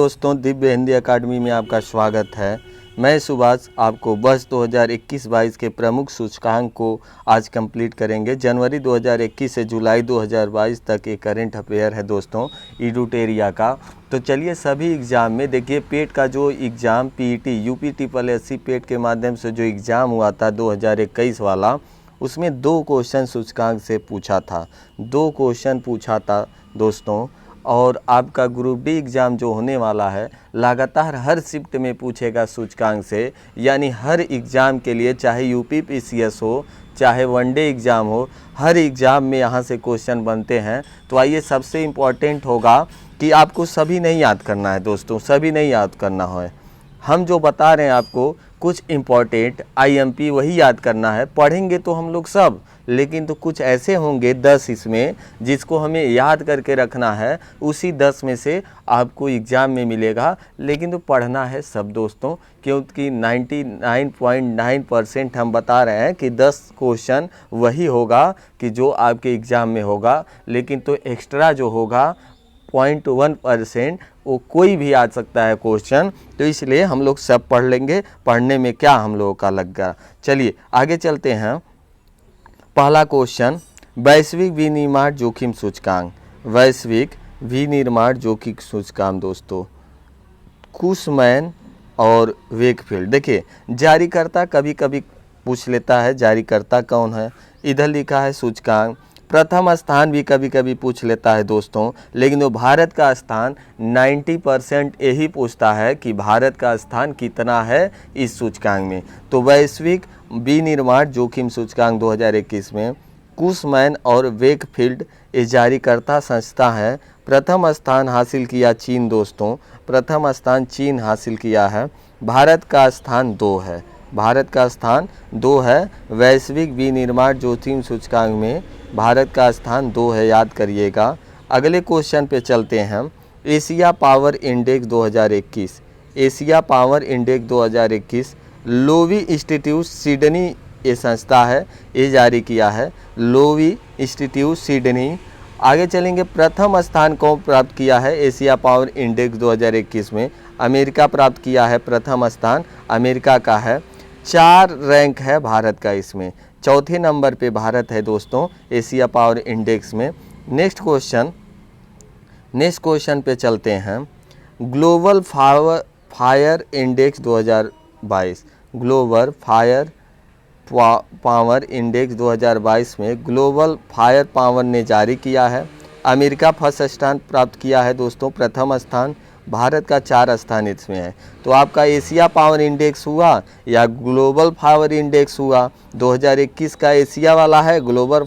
दोस्तों, दिव्य हिंदी अकादमी में आपका स्वागत है। मैं सुभाष आपको वर्ष 2021-22 के प्रमुख सूचकांक को आज कंप्लीट करेंगे। जनवरी 2021 से जुलाई 2022 तक एक करंट अफेयर है दोस्तों एडुटेरिया का। तो चलिए सभी एग्ज़ाम में देखिए, पेट का जो एग्ज़ाम पीईटी यूपी पेट के माध्यम से जो एग्ज़ाम हुआ था 2021 वाला, उसमें 2 क्वेश्चन सूचकांक से पूछा था। 2 क्वेश्चन पूछा था दोस्तों। और आपका ग्रुप डी एग्ज़ाम जो होने वाला है, लगातार हर शिफ्ट में पूछेगा सूचकांक से, यानी हर एग्ज़ाम के लिए, चाहे यूपी पीसीएस हो, चाहे वनडे एग्ज़ाम हो, हर एग्ज़ाम में यहाँ से क्वेश्चन बनते हैं। तो आइए, सबसे इम्पॉर्टेंट होगा कि आपको सभी नहीं याद करना है दोस्तों, सभी नहीं याद करना है। हम जो बता रहे हैं आपको, कुछ इम्पॉर्टेंट आईएमपी वही याद करना है। पढ़ेंगे तो हम लोग सब, लेकिन तो कुछ ऐसे होंगे 10 इसमें जिसको हमें याद करके रखना है। उसी 10 में से आपको एग्ज़ाम में मिलेगा, लेकिन तो पढ़ना है सब दोस्तों, क्योंकि 99.9% हम बता रहे हैं कि 10 क्वेश्चन वही होगा कि जो आपके एग्ज़ाम में होगा, लेकिन तो एक्स्ट्रा जो होगा 0.1% वो कोई भी आ सकता है क्वेश्चन। तो इसलिए हम लोग सब पढ़ लेंगे। पढ़ने में क्या हम लोगों का लग गया। चलिए आगे चलते हैं। पहला क्वेश्चन, वैश्विक विनिर्माण जोखिम सूचकांक। वैश्विक विनिर्माण जोखिम सूचकांक दोस्तों, कुशमैन और वेकफील्ड। देखिए, जारीकर्ता कभी कभी पूछ लेता है, जारीकर्ता कौन है। इधर लिखा है सूचकांक। प्रथम स्थान भी कभी कभी पूछ लेता है दोस्तों, लेकिन वो भारत का स्थान 90% यही पूछता है कि भारत का स्थान कितना है इस सूचकांक में। तो वैश्विक विनिर्माण जोखिम सूचकांक 2021 में कुशमैन और वेकफील्ड ये जारीकर्ता संस्था है। प्रथम स्थान हासिल किया चीन दोस्तों, प्रथम स्थान चीन हासिल किया है। भारत का स्थान 2 है, भारत का स्थान 2 है। वैश्विक विनिर्माण जोखिम सूचकांक में भारत का स्थान 2 है, याद करिएगा। अगले क्वेश्चन पे चलते हैं। Asia power index 2021, Asia power index 2021 Loewi institute Sydney ये संस्था है, ये जारी किया है, लोवी इंस्टीट्यूट सिडनी। आगे चलेंगे, प्रथम स्थान को प्राप्त किया है एशिया पावर इंडेक्स 2021 में, अमेरिका प्राप्त किया है। प्रथम स्थान अमेरिका का है। 4 रैंक है भारत का इसमें, चौथे नंबर पे भारत है दोस्तों एशिया पावर इंडेक्स में। नेक्स्ट क्वेश्चन पे चलते हैं। Global fire index 2022, global fire power index 2022 में ग्लोबल फायर पावर ने जारी किया है। अमेरिका फर्स्ट स्थान प्राप्त किया है दोस्तों, प्रथम स्थान। भारत का 4 स्थान इसमें है। तो आपका एशिया पावर इंडेक्स हुआ या ग्लोबल पावर इंडेक्स हुआ, 2021 का एशिया वाला है, ग्लोबल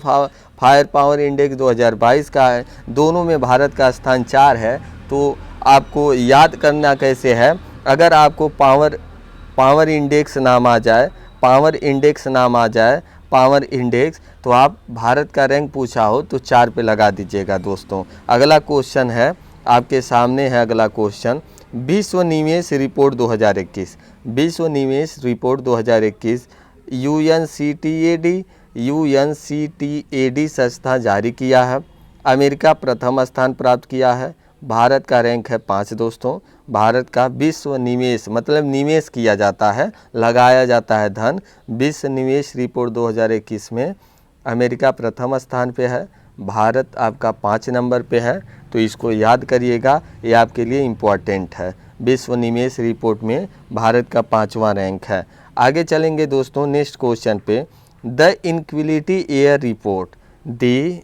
फायर पावर इंडेक्स 2022 का है। दोनों में भारत का स्थान 4 है। तो आपको याद करना कैसे है, अगर आपको पावर इंडेक्स नाम आ जाए, पावर इंडेक्स नाम आ जाए, पावर इंडेक्स, तो आप भारत का रैंक पूछा हो तो 4 पे लगा दीजिएगा दोस्तों। अगला क्वेश्चन है आपके सामने है। अगला क्वेश्चन, विश्व निवेश रिपोर्ट 2021, विश्व निवेश रिपोर्ट 2021 यूएनसीटीएडी संस्था जारी किया है। अमेरिका प्रथम स्थान प्राप्त किया है। भारत का रैंक है 5 दोस्तों। भारत का विश्व निवेश मतलब निवेश किया जाता है, लगाया जाता है धन। विश्व निवेश रिपोर्ट 2021 में अमेरिका प्रथम स्थान पे है, भारत आपका 5 नंबर पे है। तो इसको याद करिएगा, ये आपके लिए इम्पॉर्टेंट है। विश्व निवेश रिपोर्ट में भारत का 5वां रैंक है। आगे चलेंगे दोस्तों नेक्स्ट क्वेश्चन पे। The inequality air report, the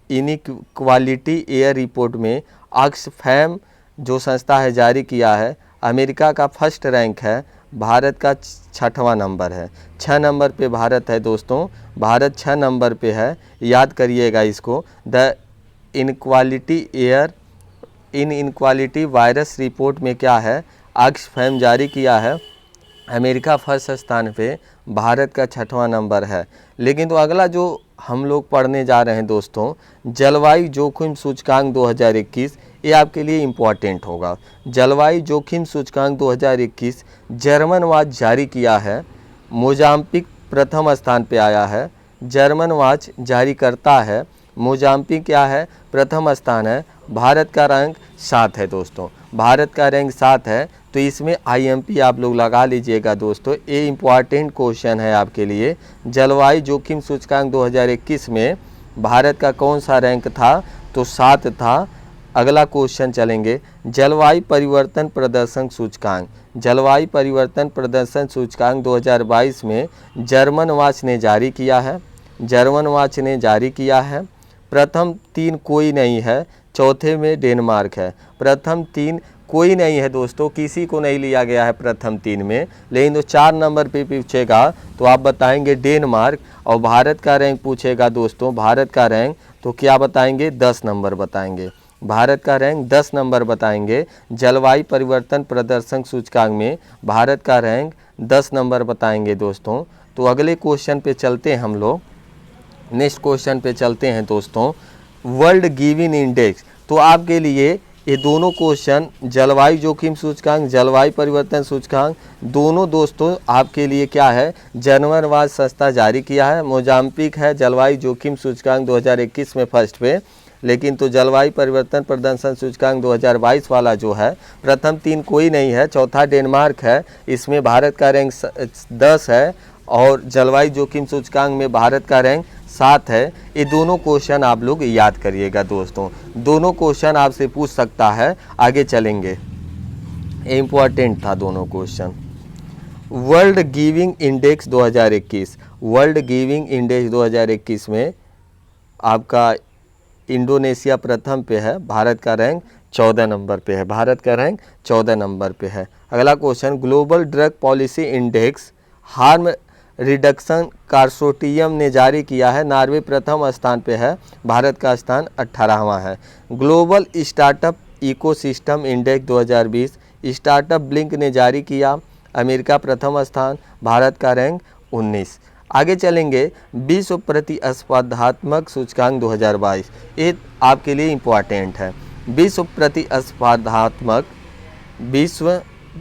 inequality air report में ऑक्सफैम जो संस्था है जारी किया है। अमेरिका का फर्स्ट रैंक है, भारत का 6वां नंबर है। 6 नंबर पे भारत है दोस्तों, भारत 6 नंबर पे है, याद करिएगा इसको। द इनक्वालिटी वायरस रिपोर्ट में क्या है, ऑक्सफैम जारी किया है। अमेरिका फर्स्ट स्थान पे, भारत का 6वां नंबर है। लेकिन तो अगला जो हम लोग पढ़ने जा रहे हैं दोस्तों, जलवायु जोखिम सूचकांक 2021, ये आपके लिए इम्पॉर्टेंट होगा। जलवायु जोखिम सूचकांक 2021 जर्मन वाच जारी किया है। मोजाम्बिक प्रथम स्थान पे आया है। जर्मन वाच जारी करता है। मोजाम्बिक क्या है, प्रथम स्थान है। भारत का रैंक 7 है दोस्तों। भारत का रैंक 7 है, तो इसमें IMP आप लोग लगा लीजिएगा दोस्तों। ये इम्पॉर्टेंट क्वेश्चन है आपके लिए। जलवायु जोखिम सूचकांक 2021 में भारत का कौन सा रैंक था? तो 7 था। अगला क्वेश्चन चलेंगे, जलवायु परिवर्तन प्रदर्शन सूचकांक। जलवायु परिवर्तन प्रदर्शन सूचकांक 2022 में जर्मन वॉच ने जारी किया है। जर्मन वॉच ने जारी किया है। प्रथम 3 कोई नहीं है, चौथे में डेनमार्क है। प्रथम 3 कोई नहीं है दोस्तों, किसी को नहीं लिया गया है प्रथम 3 में, लेकिन तो 4 नंबर पे पूछेगा तो आप बताएंगे डेनमार्क। और भारत का रैंक पूछेगा दोस्तों, भारत का रैंक तो क्या बताएंगे? 10 नंबर बताएंगे। भारत का रैंक 10 नंबर बताएंगे। जलवायु परिवर्तन प्रदर्शन सूचकांक में भारत का रैंक 10 नंबर बताएंगे दोस्तों। तो अगले क्वेश्चन पे चलते हैं हम लोग। नेक्स्ट क्वेश्चन पे चलते हैं दोस्तों, वर्ल्ड गिविंग इंडेक्स। तो आपके लिए ये दोनों क्वेश्चन, जलवायु जोखिम सूचकांक, जलवायु परिवर्तन सूचकांक, दोनों दोस्तों आपके लिए क्या है? जर्मन वॉच संस्था जारी किया है। मोजाम्बिक है जलवायु जोखिम सूचकांक 2021 में फर्स्ट पे, लेकिन तो जलवायु परिवर्तन प्रदर्शन सूचकांक 2022 वाला जो है, प्रथम 3 कोई नहीं है, चौथा डेनमार्क है, इसमें भारत का रैंक 10 है और जलवायु जोखिम सूचकांक में भारत का रैंक 7 है। ये दोनों क्वेश्चन आप लोग याद करिएगा दोस्तों। दोनों क्वेश्चन आपसे पूछ सकता है। आगे चलेंगे, इम्पॉर्टेंट था दोनों question. World giving index 2021, world giving index 2021 में आपका इंडोनेशिया प्रथम पे है, भारत का रैंक 14 नंबर पे है। भारत का रैंक 14 नंबर पे है। अगला question, global drug policy index harm reduction consortium ने जारी किया है। नॉर्वे प्रथम स्थान पे है, भारत का स्थान 18वां है। Global startup ecosystem index 2020 startup blink ने जारी किया। अमेरिका प्रथम स्थान, भारत का रैंक 19। आगे चलेंगे, विश्व प्रतिस्पर्धात्मक सूचकांक 2022। ये आपके लिए इम्पोर्टेंट है। विश्व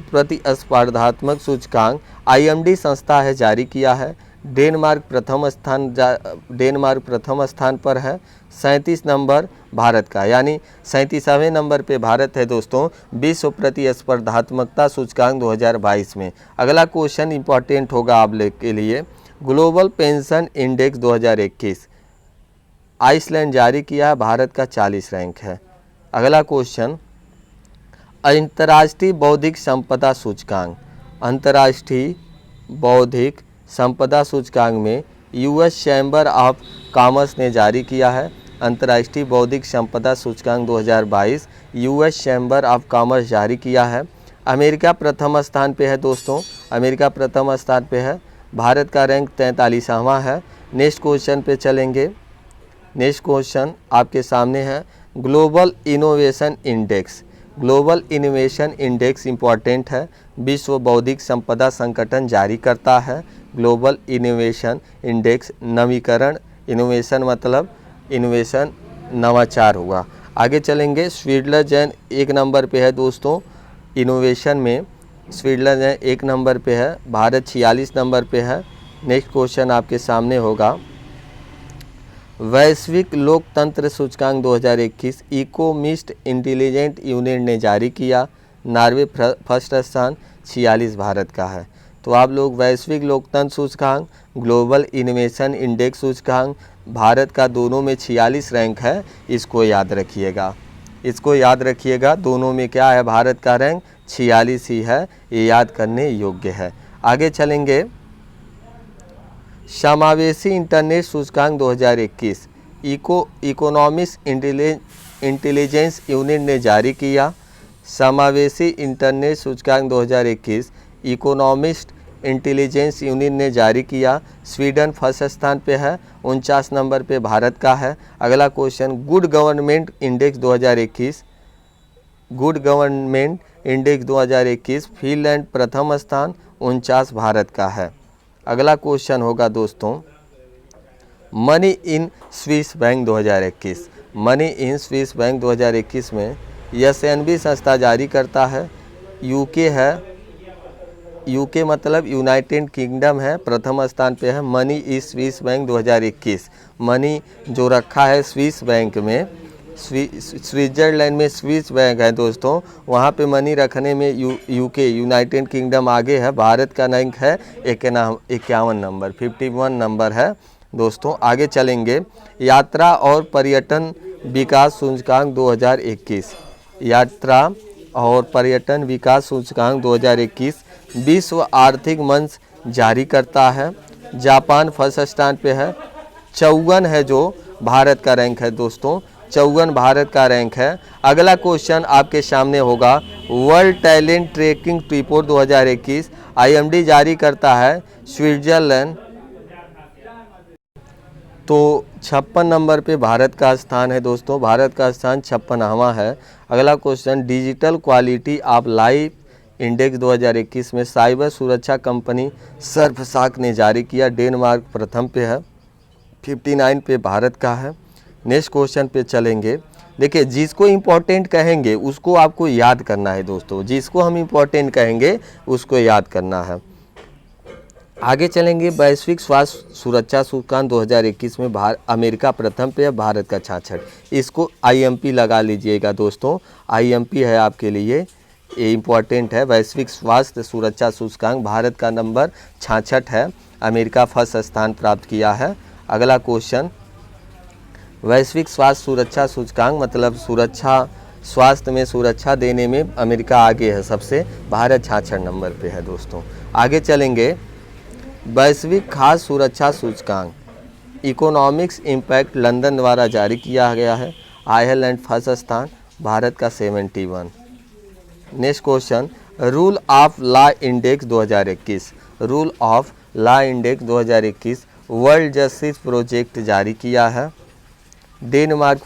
प्रतिस्पर्धात्मक सूचकांक IMD संस्था है जारी किया है। डेनमार्क प्रथम स्थान पर है, 37 नंबर भारत का, यानी 37वें नंबर पे भारत है दोस्तों विश्व प्रतिस्पर्धात्मकता सूचकांक 2022 में। अगला क्वेश्चन इंपॉर्टेंट होगा आप लोग के लिए, ग्लोबल पेंशन इंडेक्स 2021 आइसलैंड जारी किया है, भारत का 40 रैंक है। अगला क्वेश्चन, अंतर्राष्ट्रीय बौद्धिक संपदा सूचकांक। अंतर्राष्ट्रीय बौद्धिक संपदा सूचकांक में US चैम्बर ऑफ कॉमर्स ने जारी किया है। अंतर्राष्ट्रीय बौद्धिक संपदा सूचकांक 2022 US चैम्बर ऑफ कॉमर्स जारी किया है। अमेरिका प्रथम स्थान पे है दोस्तों, अमेरिका प्रथम स्थान पे है, भारत का रैंक 43वां है। नेक्स्ट क्वेश्चन पे चलेंगे। नेक्स्ट क्वेश्चन आपके सामने है, global innovation index. Global innovation index important है, विश्व बौद्धिक संपदा संगठन जारी करता है। ग्लोबल इनोवेशन इंडेक्स नवीकरण, इनोवेशन मतलब इनोवेशन नवाचार हुआ। आगे चलेंगे, स्विट्जरलैंड 1 नंबर पे है दोस्तों, इनोवेशन में स्विट्जरलैंड 1 नंबर पे है, भारत 46 नंबर पे है। नेक्स्ट क्वेश्चन आपके सामने होगा, वैश्विक लोकतंत्र सूचकांक 2021 इकोमिस्ट इंटेलिजेंट यूनिट ने जारी किया। नॉर्वे फर्स्ट स्थान, 46 भारत का है। तो आप लोग वैश्विक लोकतंत्र सूचकांक, ग्लोबल इनोवेशन इंडेक्स सूचकांक, भारत का दोनों में 46 रैंक है, इसको याद रखिएगा। इसको याद रखिएगा, दोनों में क्या है, भारत का रैंक 46 ही है, ये याद करने योग्य है। आगे चलेंगे, समावेशी इंटरनेट सूचकांक 2021 इकोनॉमिक्स इंटेलिजेंस यूनिट ने जारी किया। समावेशी इंटरनेट सूचकांक 2021 इकोनॉमिक्स इंटेलिजेंस यूनिट ने जारी किया। स्वीडन फर्स्ट स्थान पे है, 49 नंबर पे भारत का है। अगला question, good government index 2021 good government index 2021 Finland प्रथम स्थान, 49 भारत का है। अगला क्वेश्चन होगा दोस्तों, money in Swiss bank 2021। Money in Swiss bank 2021 में SNB संस्था जारी करता है। यूके है, यूके मतलब यूनाइटेड किंगडम है, प्रथम स्थान पे है। मनी इस स्विस बैंक 2021, मनी जो रखा है स्विस बैंक में स्विट्ज़रलैंड में स्विस बैंक है दोस्तों, वहाँ पे मनी रखने में यूके यूनाइटेड किंगडम आगे है। भारत का रैंक है 51 नंबर, 51 नंबर है दोस्तों। आगे चलेंगे, यात्रा और पर्यटन विकास सूचकांक 2021, यात्रा और पर्यटन विकास सूचकांक 2021 विश्व आर्थिक मंच जारी करता है। जापान फर्स्ट स्थान पे है, 54 है जो भारत का रैंक है दोस्तों, 54 भारत का रैंक है। अगला क्वेश्चन आपके सामने होगा, world talent tracking report 2021 IMD जारी करता है स्विट्जरलैंड, तो 56 नंबर पे भारत का स्थान है दोस्तों, भारत का स्थान 56वां है। अगला question, digital quality of life index 2021 में साइबर सुरक्षा कंपनी सर्फसाक ने जारी किया, डेनमार्क प्रथम पे है, 59 पे भारत का है। नेक्स्ट क्वेश्चन पे चलेंगे। देखिए, जिसको इम्पोर्टेंट कहेंगे उसको आपको याद करना है दोस्तों, जिसको हम इम्पोर्टेंट कहेंगे उसको याद करना है। आगे चलेंगे, वैश्विक स्वास्थ्य सुरक्षा सूचकांक 2021 में अमेरिका प्रथम पे है, भारत का 66, इसको IMP लगा लीजिएगा दोस्तों, IMP है आपके लिए, ये इम्पॉर्टेंट है। वैश्विक स्वास्थ्य सुरक्षा सूचकांक भारत का नंबर 66 है, अमेरिका फर्स्ट स्थान प्राप्त किया है। अगला क्वेश्चन, वैश्विक स्वास्थ्य सुरक्षा सूचकांक मतलब सुरक्षा, स्वास्थ्य में सुरक्षा देने में अमेरिका आगे है सबसे, भारत 66 नंबर पे है दोस्तों। आगे चलेंगे, वैश्विक खाद्य सुरक्षा सूचकांक इकोनॉमिक्स इम्पैक्ट लंदन द्वारा जारी किया गया है, आयरलैंड फर्स्ट स्थान, भारत का 71। Next question, rule of law index 2021, rule of law index 2021 world justice project जारी किया है, डेनमार्क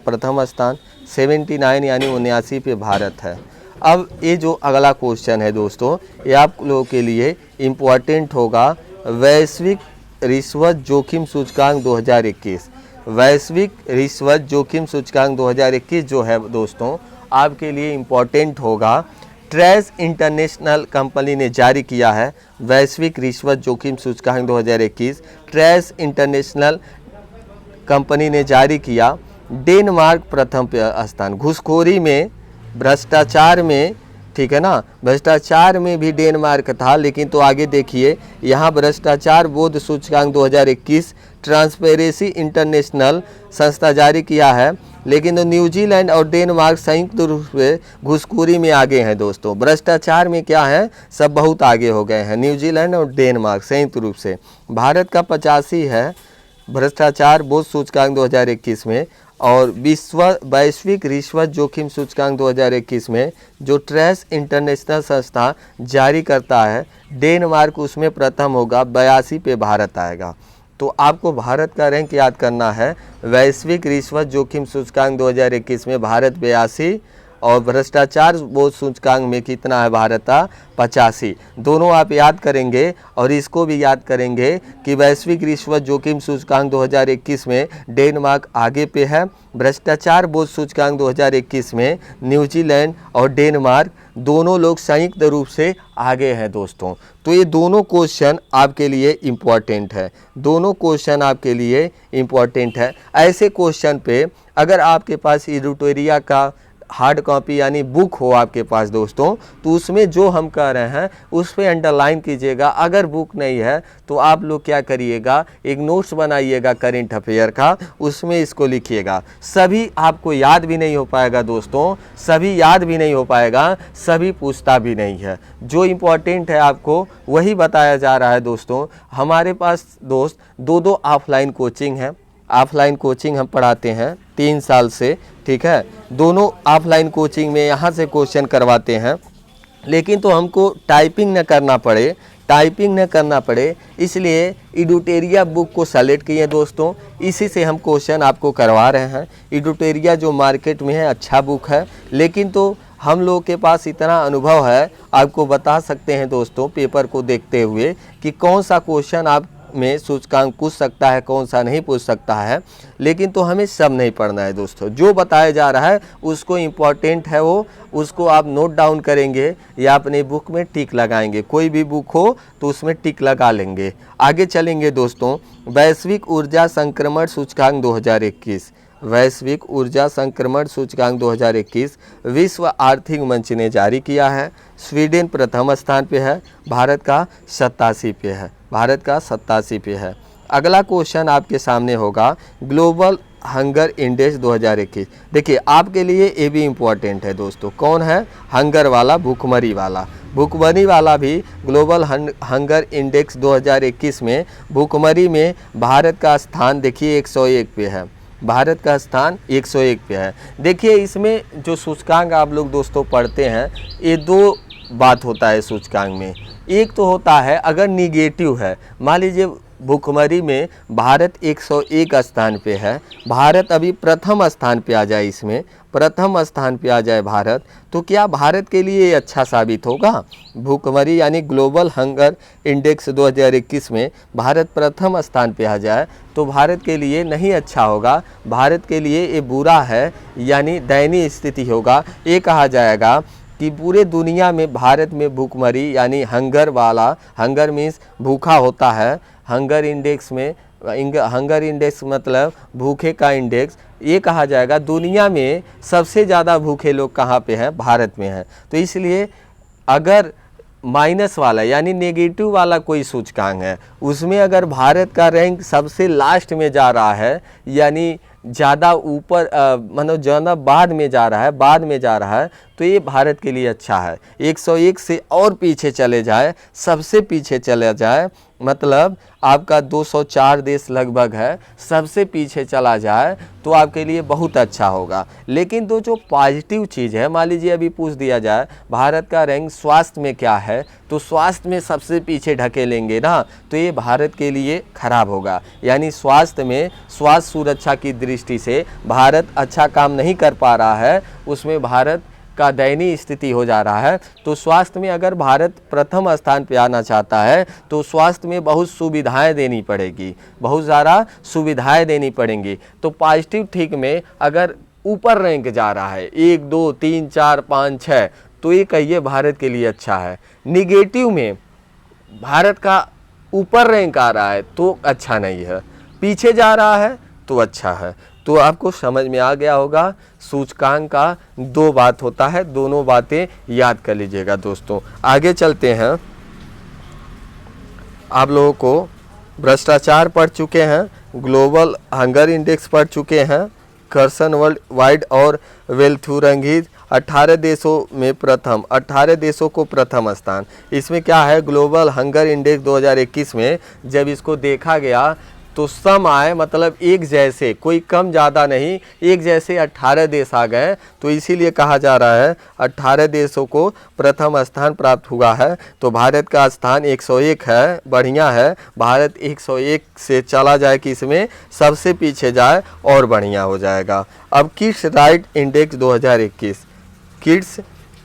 प्रथम स्थान, 79 यानी 79 पे भारत है। अब ये जो अगला क्वेश्चन है दोस्तों, ये आप लोगों के लिए इम्पोर्टेंट होगा, वैश्विक रिश्वत जोखिम सूचकांक 2021, वैश्विक रिश्वत जोखिम सूचकांक 2021 जो है दोस्तों आपके लिए इम्पोर्टेंट होगा। ट्रेस इंटरनेशनल कंपनी ने जारी किया है वैश्विक रिश्वत जोखिम सूचकांक 2021, ट्रेस इंटरनेशनल कंपनी ने जारी किया, डेनमार्क प्रथम स्थान, घूसखोरी में, भ्रष्टाचार में, ठीक है ना, भ्रष्टाचार में भी डेनमार्क था, लेकिन तो आगे देखिए यहाँ भ्रष्टाचार बोध सूचकांक 2021 ट्रांसपेरेंसी इंटरनेशनल संस्था जारी किया है, लेकिन तो न्यूजीलैंड और डेनमार्क संयुक्त रूप से घूसखोरी में आगे हैं दोस्तों। भ्रष्टाचार में क्या है, सब बहुत आगे हो गए हैं, न्यूजीलैंड और डेनमार्क संयुक्त रूप से। भारत का 85 है भ्रष्टाचार बोध सूचकांक 2021 में, और वैश्विक रिश्वत जोखिम सूचकांक 2021 में जो ट्रेस इंटरनेशनल संस्था जारी करता है, डेनमार्क उसमें प्रथम होगा, 82 पे भारत आएगा। तो आपको भारत का रैंक याद करना है, वैश्विक रिश्वत जोखिम सूचकांक 2021 में भारत 82 और भ्रष्टाचार बोध सूचकांक में कितना है भारत का 85, दोनों आप याद करेंगे। और इसको भी याद करेंगे कि वैश्विक रिश्वत जोखिम सूचकांक 2021 में डेनमार्क आगे पे है, भ्रष्टाचार बोध सूचकांक 2021 में न्यूजीलैंड और डेनमार्क दोनों लोग संयुक्त रूप से आगे हैं दोस्तों। तो ये दोनों क्वेश्चन आपके लिए इम्पॉर्टेंट है, दोनों क्वेश्चन आपके लिए इम्पॉर्टेंट है। ऐसे क्वेश्चन पे अगर आपके पास एडिटोरिया का हार्ड कॉपी यानी बुक हो आपके पास दोस्तों, तो उसमें जो हम कह रहे हैं उस पर अंडरलाइन कीजिएगा। अगर बुक नहीं है तो आप लोग क्या करिएगा, एक नोट्स बनाइएगा करेंट अफेयर का, उसमें इसको लिखिएगा। सभी आपको याद भी नहीं हो पाएगा दोस्तों, सभी याद भी नहीं हो पाएगा, सभी पूछता भी नहीं है। जो इम्पोर्टेंट है आपको वही बताया जा रहा है दोस्तों। हमारे पास दोस्त दो ऑफलाइन कोचिंग है, ऑफलाइन कोचिंग हम पढ़ाते हैं 3 साल से, ठीक है, दोनों ऑफलाइन कोचिंग में यहाँ से क्वेश्चन करवाते हैं, लेकिन तो हमको टाइपिंग न करना पड़े, इसलिए एडिटोरिया बुक को सेलेक्ट किए दोस्तों, इसी से हम क्वेश्चन आपको करवा रहे हैं। एडिटोरिया जो मार्केट में है अच्छा बुक है, लेकिन तो हम लोग के पास इतना अनुभव है, आपको बता सकते हैं दोस्तों पेपर को देखते हुए कि कौन सा क्वेश्चन आप में सूचकांक पूछ सकता है, कौन सा नहीं पूछ सकता है, लेकिन तो हमें सब नहीं पढ़ना है दोस्तों। जो बताया जा रहा है उसको इम्पोर्टेंट है वो, उसको आप नोट डाउन करेंगे या अपने बुक में टिक लगाएंगे, कोई भी बुक हो तो उसमें टिक लगा लेंगे। आगे चलेंगे दोस्तों, वैश्विक ऊर्जा संक्रमण सूचकांक 2021, वैश्विक ऊर्जा संक्रमण सूचकांक 2021 विश्व आर्थिक मंच ने जारी किया है। स्वीडन प्रथम स्थान पे है, भारत का 87 पे है, भारत का 87 पे है। अगला क्वेश्चन आपके सामने होगा ग्लोबल हंगर इंडेक्स 2021। देखिए आपके लिए ये भी इम्पोर्टेंट है दोस्तों। कौन है? हंगर वाला, भूखमरी वाला। भूखमरी वाला भी ग्लोबल हंगर इंडेक्स 2021 में भूखमरी में भारत का स्थान देखिए 101 पे है, भारत का स्थान 101 पे है। देखिए इसमें जो सूचकांक आप लोग दोस्तों पढ़ते हैं, ये दो बात होता है सूचकांक में। एक तो होता है अगर निगेटिव है, मान लीजिए भूखमरी में भारत 101 स्थान पे है, भारत अभी प्रथम स्थान पे आ जाए, इसमें प्रथम स्थान पे आ जाए भारत, तो क्या भारत के लिए अच्छा साबित होगा? भूखमरी यानी ग्लोबल हंगर इंडेक्स 2021 में भारत प्रथम स्थान पे आ जाए तो भारत के लिए नहीं अच्छा होगा, भारत के लिए ये बुरा है, यानी दयनीय स्थिति होगा। ये कहा जाएगा कि पूरे दुनिया में भारत में भूखमरी यानी हंगर वाला, हंगर मीन्स भूखा होता है, हंगर इंडेक्स में, हंगर इंडेक्स मतलब भूखे का इंडेक्स, ये कहा जाएगा दुनिया में सबसे ज़्यादा भूखे लोग कहाँ पे हैं? भारत में हैं। तो इसलिए अगर माइनस वाला यानी नेगेटिव वाला कोई सूचकांक है, उसमें अगर भारत का रैंक सबसे लास्ट में जा रहा है, यानी ज़्यादा ऊपर मतलब ज़्यादा बाद में जा रहा है, बाद में जा रहा है, तो ये भारत के लिए अच्छा है। 101 से और पीछे चले जाए, सबसे पीछे चले जाए, मतलब आपका 204 देश लगभग है, सबसे पीछे चला जाए तो आपके लिए बहुत अच्छा होगा। लेकिन तो जो पॉजिटिव चीज़ है, मान लीजिए अभी पूछ दिया जाए भारत का रैंक स्वास्थ्य में क्या है, तो स्वास्थ्य में सबसे पीछे ढकेलेंगे ना, तो ये भारत के लिए खराब होगा। यानी स्वास्थ्य में, स्वास्थ्य सुरक्षा की दृष्टि से भारत अच्छा काम नहीं कर पा रहा है, उसमें भारत का दयनीय स्थिति हो जा रहा है। तो स्वास्थ्य में अगर भारत प्रथम स्थान पे आना चाहता है तो स्वास्थ्य में बहुत सुविधाएं देनी पड़ेगी, बहुत ज़्यादा सुविधाएं देनी पड़ेंगी। तो पॉजिटिव ठीक में अगर ऊपर रैंक जा रहा है 1 2 3 4 5 6, तो ये कहिए भारत के लिए अच्छा है। निगेटिव में भारत का ऊपर रैंक आ रहा है तो अच्छा नहीं है, पीछे जा रहा है तो अच्छा है। तो आपको समझ में आ गया होगा सूचकांक का दो बात होता है, दोनों बातें याद कर लीजिएगा दोस्तों। आगे चलते हैं। आप लोगों को भ्रष्टाचार पढ़ चुके हैं, ग्लोबल हंगर इंडेक्स पढ़ चुके हैं, कर्सन वर्ल्ड वाइड और वेल्थुरंगीज 18 देशों में प्रथम, 18 देशों को प्रथम स्थान। इसमें क्या है, ग्लोबल हंगर इंडेक्स 2021 में जब इसको देखा गया तो सम आए, मतलब एक जैसे, कोई कम ज़्यादा नहीं, एक जैसे 18 देश आ गए। तो इसीलिए कहा जा रहा है 18 देशों को प्रथम स्थान प्राप्त हुआ है। तो भारत का स्थान 101 है, बढ़िया है। भारत 101 से चला जाए कि इसमें सबसे पीछे जाए और बढ़िया हो जाएगा। अब kids right index 2021, kids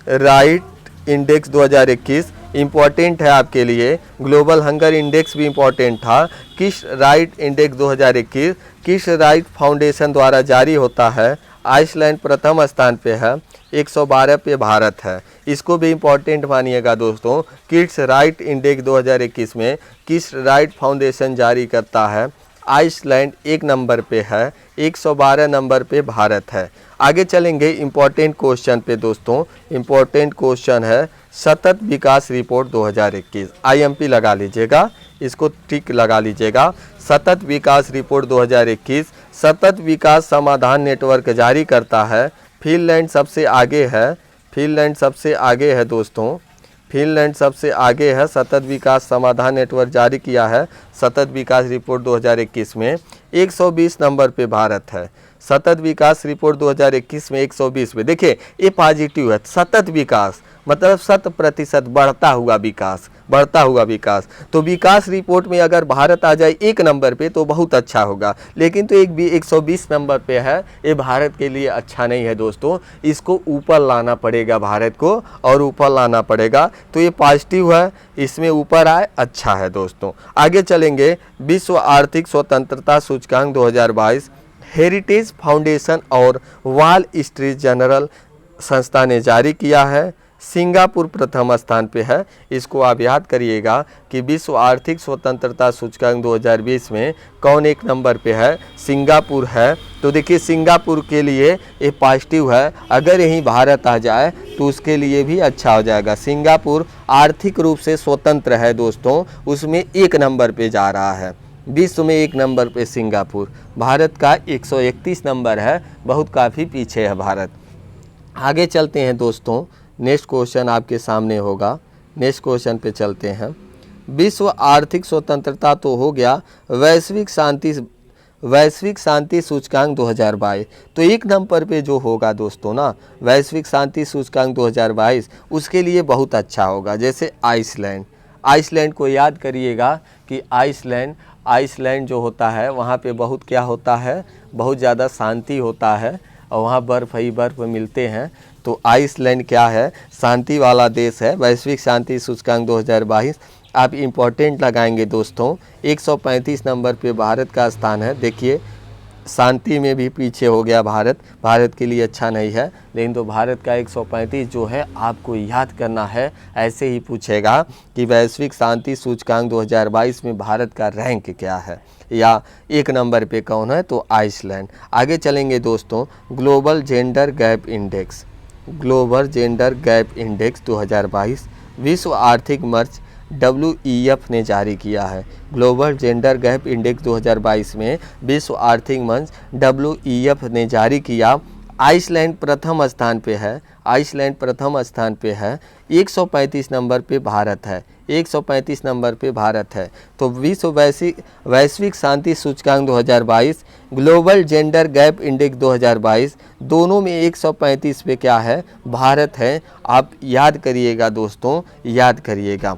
right index 2021 important है आपके लिए। ग्लोबल हंगर इंडेक्स भी इम्पॉर्टेंट था। Kids right index 2021 kids right foundation द्वारा जारी होता है। आइसलैंड प्रथम स्थान पे है, 112 पे भारत है। इसको भी इम्पॉर्टेंट मानिएगा दोस्तों। किड्स राइट इंडेक्स 2021 में किड्स राइट फाउंडेशन जारी करता है। आइसलैंड 1 नंबर पे है, 112 नंबर पे भारत है। आगे चलेंगे इम्पॉर्टेंट क्वेश्चन पे दोस्तों। इम्पॉर्टेंट क्वेश्चन है सतत विकास रिपोर्ट 2021। IMP लगा लीजिएगा, इसको टिक लगा लीजिएगा। सतत विकास रिपोर्ट 2021 सतत विकास समाधान नेटवर्क जारी करता है। फिनलैंड सबसे आगे है, फिनलैंड सबसे आगे है दोस्तों, फिनलैंड सबसे आगे है। सतत विकास समाधान नेटवर्क जारी किया है सतत विकास रिपोर्ट 2021 में। 120 नंबर पे भारत है। सतत विकास रिपोर्ट 2021 में 120 पे। देखिए ये पॉजिटिव है, सतत विकास मतलब 100% बढ़ता हुआ विकास, बढ़ता हुआ विकास। तो विकास रिपोर्ट में अगर भारत आ जाए 1 नंबर पे तो बहुत अच्छा होगा, लेकिन तो 120 नंबर पे है, ये भारत के लिए अच्छा नहीं है दोस्तों। इसको ऊपर लाना पड़ेगा भारत को, और ऊपर लाना पड़ेगा। तो ये पॉजिटिव है, इसमें ऊपर आए अच्छा है दोस्तों। आगे चलेंगे। विश्व आर्थिक स्वतंत्रता सूचकांक 2022 हेरिटेज फाउंडेशन और वॉल स्ट्रीट जर्नल संस्था ने जारी किया है। सिंगापुर प्रथम स्थान पे है। इसको आप याद करिएगा कि विश्व आर्थिक स्वतंत्रता सूचकांक 2020 में कौन एक नंबर पे है, सिंगापुर है। तो देखिए सिंगापुर के लिए ये पॉजिटिव है, अगर यहीं भारत आ जाए तो उसके लिए भी अच्छा हो जाएगा। सिंगापुर आर्थिक रूप से स्वतंत्र है दोस्तों, उसमें एक नंबर पे जा रहा है, विश्व में एक नंबर पे सिंगापुर। भारत का 131 नंबर है, बहुत काफ़ी पीछे है भारत। आगे चलते हैं दोस्तों, नेक्स्ट क्वेश्चन आपके सामने होगा। नेक्स्ट क्वेश्चन पे चलते हैं। विश्व आर्थिक स्वतंत्रता तो हो गया, वैश्विक शांति सूचकांक 2022। तो एक नंबर पे जो होगा दोस्तों ना, वैश्विक शांति सूचकांक 2022, उसके लिए बहुत अच्छा होगा। जैसे आइसलैंड को याद करिएगा कि आइसलैंड जो होता है वहाँ पे बहुत क्या होता है, बहुत ज़्यादा शांति होता है और वहाँ बर्फ़ ही बर्फ़ मिलते हैं। तो आइसलैंड क्या है, शांति वाला देश है। वैश्विक शांति सूचकांक 2022 आप इम्पोर्टेंट लगाएंगे दोस्तों। 135 नंबर पे भारत का स्थान है। देखिए शांति में भी पीछे हो गया भारत के लिए अच्छा नहीं है। लेकिन तो भारत का 135 जो है आपको याद करना है। ऐसे ही पूछेगा कि वैश्विक शांति सूचकांक 2022 में भारत का रैंक क्या है या एक नंबर पे कौन है, तो आइसलैंड। आगे चलेंगे दोस्तों, ग्लोबल जेंडर गैप इंडेक्स 2022 विश्व आर्थिक मंच WEF ने जारी किया है। ग्लोबल जेंडर गैप इंडेक्स 2022 में विश्व आर्थिक मंच WEF ने जारी किया। आइसलैंड प्रथम स्थान पे है, 135 नंबर पे भारत है, 135 नंबर पे भारत है। तो विश्व वैश्विक शांति सूचकांक 2022, ग्लोबल जेंडर गैप इंडेक्स 2022, दोनों में 135 पे क्या है, भारत है। आप याद करिएगा दोस्तों, याद करिएगा।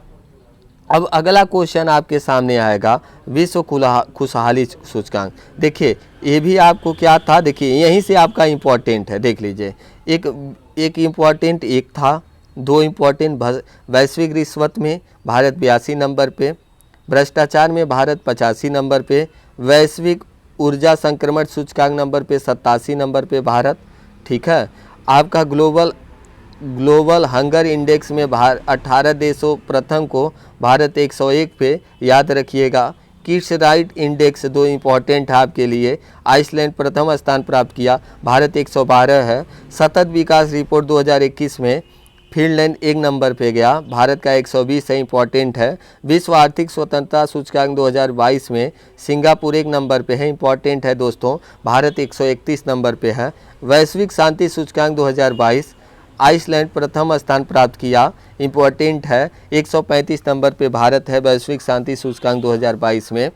अब अगला क्वेश्चन आपके सामने आएगा, विश्व खुशहाली सूचकांक। देखिए ये भी आपको क्या था, देखिए यहीं से आपका इम्पोर्टेंट है, देख लीजिए। एक इम्पोर्टेंट एक था, दो इम्पोर्टेंट वैश्विक रिश्वत में भारत 82 नंबर पे, भ्रष्टाचार में भारत 85 नंबर पे, वैश्विक ऊर्जा संक्रमण सूचकांक नंबर पे 87 नंबर पे भारत। ठीक है, आपका ग्लोबल हंगर इंडेक्स में 18 देशों प्रथम को, भारत 101 पे, याद रखिएगा। किड्स राइट इंडेक्स दो इम्पॉर्टेंट है आपके लिए, आइसलैंड प्रथम स्थान प्राप्त किया, भारत 112 है। सतत विकास रिपोर्ट 2021 में फिनलैंड एक नंबर पे गया, भारत का 120 है, इम्पॉर्टेंट है। विश्व आर्थिक स्वतंत्रता सूचकांक 2022 में सिंगापुर एक नंबर पे है, इम्पॉर्टेंट है दोस्तों, भारत 131 नंबर पे है। वैश्विक शांति सूचकांक 2022 आइसलैंड प्रथम स्थान प्राप्त किया, इम्पोर्टेंट है, 135 नंबर पे भारत है वैश्विक शांति सूचकांक 2022 में।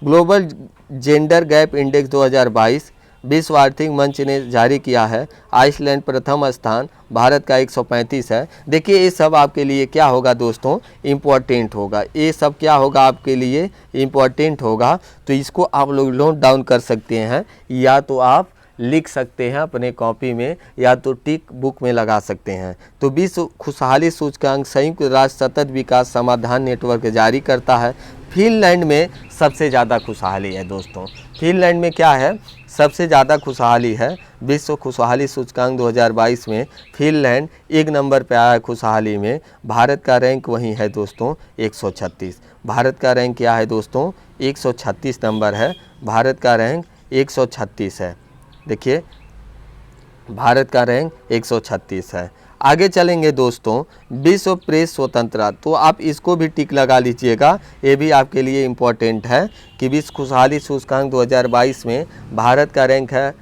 ग्लोबल जेंडर गैप इंडेक्स 2022 विश्व आर्थिक मंच ने जारी किया है, आइसलैंड प्रथम स्थान, भारत का 135 है। देखिए ये सब आपके लिए क्या होगा दोस्तों, इम्पोर्टेंट होगा। ये सब क्या होगा आपके लिए, इम्पोर्टेंट होगा। तो इसको आप लोग नोट डाउन कर सकते हैं, या तो आप लिख सकते हैं अपने कॉपी में, या तो टिक बुक में लगा सकते हैं। तो विश्व खुशहाली सूचकांक संयुक्त राष्ट्र सतत विकास समाधान नेटवर्क जारी करता है। फिनलैंड में सबसे ज़्यादा खुशहाली है दोस्तों, फिनलैंड में क्या है, सबसे ज़्यादा खुशहाली है। विश्व खुशहाली सूचकांक 2022 में फिनलैंड एक नंबर पे आया है खुशहाली में। भारत का रैंक वहीं है दोस्तों 136। भारत का रैंक क्या है दोस्तों, 136 नंबर है, भारत का रैंक 136 है। देखिए भारत का रैंक 136 है। आगे चलेंगे दोस्तों, विश्व प्रेस स्वतंत्रता, तो आप इसको भी टिक लगा लीजिएगा, ये भी आपके लिए इम्पोर्टेंट है कि विश्व खुशहाली सूचकांक 2022 में भारत का रैंक है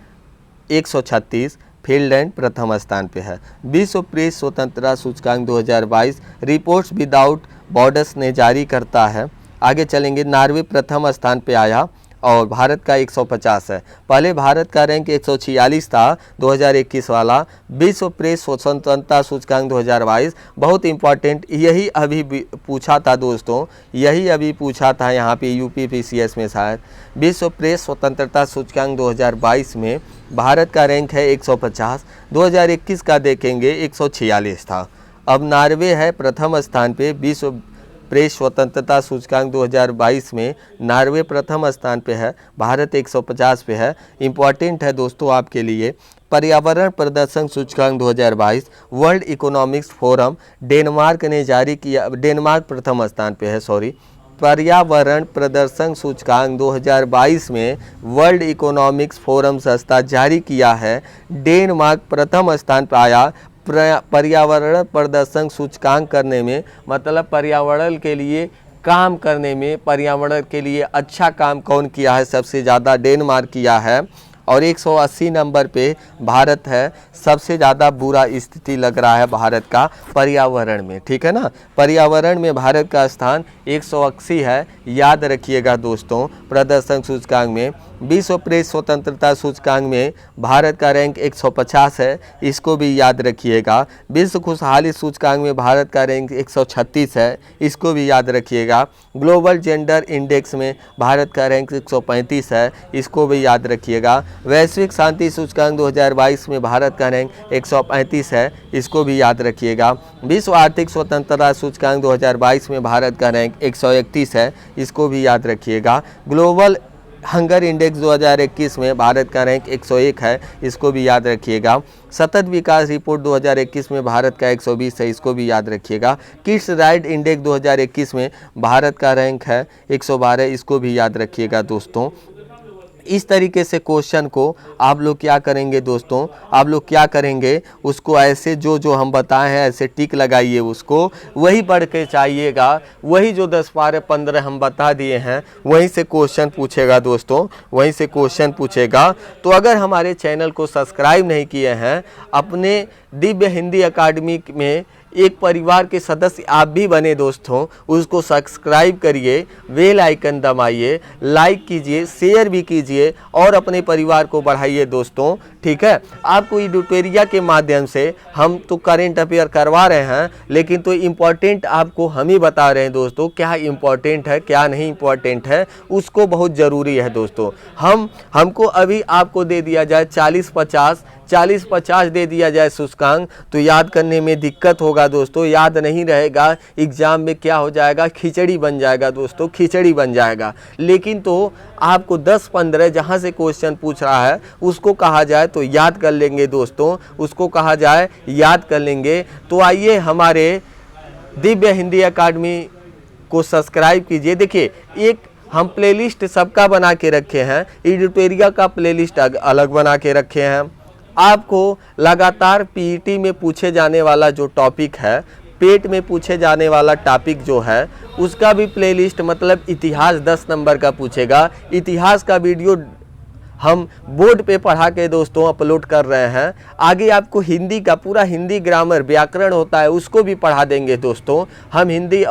136, फिनलैंड प्रथम स्थान पे है। विश्व प्रेस स्वतंत्रता सूचकांक 2022 रिपोर्ट्स विदाउट बॉर्डर्स ने जारी करता है। आगे चलेंगे, नॉर्वे प्रथम स्थान पे आया और भारत का 150 है। पहले भारत का रैंक 146 था 2021 वाला। विश्व प्रेस स्वतंत्रता सूचकांक 2022 बहुत इंपॉर्टेंट, यही अभी पूछा था दोस्तों, यही अभी पूछा था यहाँ पे UPPCS में शायद। विश्व प्रेस स्वतंत्रता सूचकांक 2022 में भारत का रैंक है 150, 2021 का देखेंगे 146 था। अब नॉर्वे है प्रथम स्थान पे, विश्व प्रेस स्वतंत्रता सूचकांक 2022 में नॉर्वे प्रथम स्थान पे है, भारत 150 पे है। इम्पॉर्टेंट है दोस्तों आपके लिए, पर्यावरण प्रदर्शन सूचकांक 2022 वर्ल्ड इकोनॉमिक्स फोरम डेनमार्क ने जारी किया, डेनमार्क प्रथम स्थान पे है, सॉरी। पर्यावरण प्रदर्शन सूचकांक 2022 में वर्ल्ड इकोनॉमिक्स फोरम संस्था जारी किया है, डेनमार्क प्रथम स्थान पर आया पर्यावरण प्रदर्शन सूचकांक करने में, मतलब पर्यावरण के लिए काम करने में, पर्यावरण के लिए अच्छा काम कौन किया है, सबसे ज़्यादा डेनमार्क किया है और 180 नंबर पे भारत है। सबसे ज़्यादा बुरा स्थिति लग रहा है भारत का पर्यावरण में, ठीक है ना। पर्यावरण में भारत का स्थान 180 है, याद रखिएगा दोस्तों। प्रदर्शन सूचकांक में विश्व प्रेस स्वतंत्रता सूचकांक में भारत का रैंक 150 है, इसको भी याद रखिएगा। विश्व खुशहाली सूचकांक में भारत का रैंक 136 है, इसको भी याद रखिएगा। ग्लोबल जेंडर इंडेक्स में भारत का रैंक 135 है, इसको भी याद रखिएगा। वैश्विक शांति सूचकांक 2022 में भारत का रैंक 135 है, इसको भी याद रखिएगा। विश्व आर्थिक स्वतंत्रता सूचकांक 2022 में भारत का रैंक 131 है, इसको भी याद रखिएगा। ग्लोबल हंगर इंडेक्स 2021 में भारत का रैंक 101 है, इसको भी याद रखिएगा। सतत विकास रिपोर्ट 2021 में भारत का 120 है, इसको भी याद रखिएगा। किड्स राइट इंडेक्स 2021 में भारत का रैंक है 112, इसको भी याद रखिएगा दोस्तों। इस तरीके से क्वेश्चन को आप लोग क्या करेंगे दोस्तों, आप लोग क्या करेंगे, उसको ऐसे जो जो हम बताए हैं ऐसे टिक लगाइए, उसको वही पढ़ के चाहिएगा। वही जो 10 12 15 हम बता दिए हैं वहीं से क्वेश्चन पूछेगा दोस्तों, वहीं से क्वेश्चन पूछेगा। तो अगर हमारे चैनल को सब्सक्राइब नहीं किए हैं, अपने दिव्य हिंदी अकादमी में एक परिवार के सदस्य आप भी बने दोस्तों, उसको सब्सक्राइब करिए, बेल आइकन दबाइए, लाइक कीजिए, शेयर भी कीजिए और अपने परिवार को बढ़ाइए दोस्तों, ठीक है। आपको एडिटोरिया के माध्यम से हम तो करेंट अफेयर करवा रहे हैं, लेकिन तो इम्पोर्टेंट आपको हम ही बता रहे हैं दोस्तों, क्या इम्पोर्टेंट है क्या नहीं इम्पोर्टेंट है, उसको बहुत ज़रूरी है दोस्तों। हमको अभी आपको दे दिया जाए 40-50 दे दिया जाए सूचकांक, तो याद करने में दिक्कत होगा दोस्तों, याद नहीं रहेगा, एग्जाम में क्या हो जाएगा, खिचड़ी बन जाएगा दोस्तों, खिचड़ी बन जाएगा। लेकिन तो आपको 10-15 जहाँ से क्वेश्चन पूछ रहा है उसको कहा जाए तो याद कर लेंगे दोस्तों, उसको कहा जाए याद कर लेंगे। तो आइए हमारे दिव्य हिंदी अकादमी को सब्सक्राइब कीजिए। देखिए, एक हम प्लेलिस्ट सबका बना के रखे हैं, एडिटोरिया का प्लेलिस्ट अलग बना के रखे हैं। आपको लगातार पीईटी में पूछे जाने वाला जो टॉपिक है, पेट में पूछे जाने वाला टॉपिक जो है, उसका भी प्लेलिस्ट, मतलब इतिहास 10 नंबर का पूछेगा, इतिहास का वीडियो हम बोर्ड पे पढ़ा के दोस्तों अपलोड कर रहे हैं। आगे आपको हिंदी का पूरा हिंदी ग्रामर व्याकरण होता है, उसको भी पढ़ा देंगे दोस्तों। हम हिंदी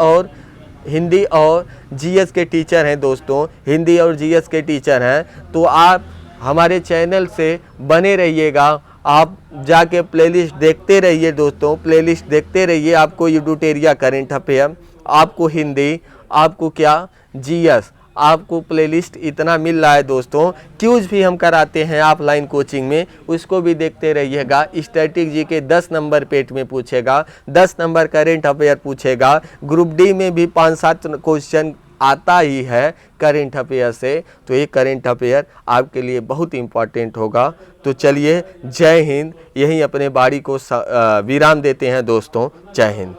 और जीएस के टीचर हैं दोस्तों, हिंदी और जीएस के टीचर हैं। तो आप हमारे चैनल से बने रहिएगा, आप जाके प्लेलिस्ट देखते रहिए दोस्तों, प्लेलिस्ट देखते रहिए। आपको एडिटोरिया करेंट अफेयर, आपको हिंदी, आपको क्या जीएस, आपको प्लेलिस्ट इतना मिल रहा है दोस्तों। क्यूज भी हम कराते हैं ऑफलाइन कोचिंग में, उसको भी देखते रहिएगा। स्टैटिक जी के 10 नंबर पेट में पूछेगा, 10 नंबर करेंट अफेयर पूछेगा। ग्रुप डी में भी 5-7 क्वेश्चन आता ही है करेंट अफेयर से, तो ये करेंट अफेयर आपके लिए बहुत इम्पॉर्टेंट होगा। तो चलिए, जय हिंद। यहीं अपने बाड़ी को विराम देते हैं दोस्तों, जय हिंद।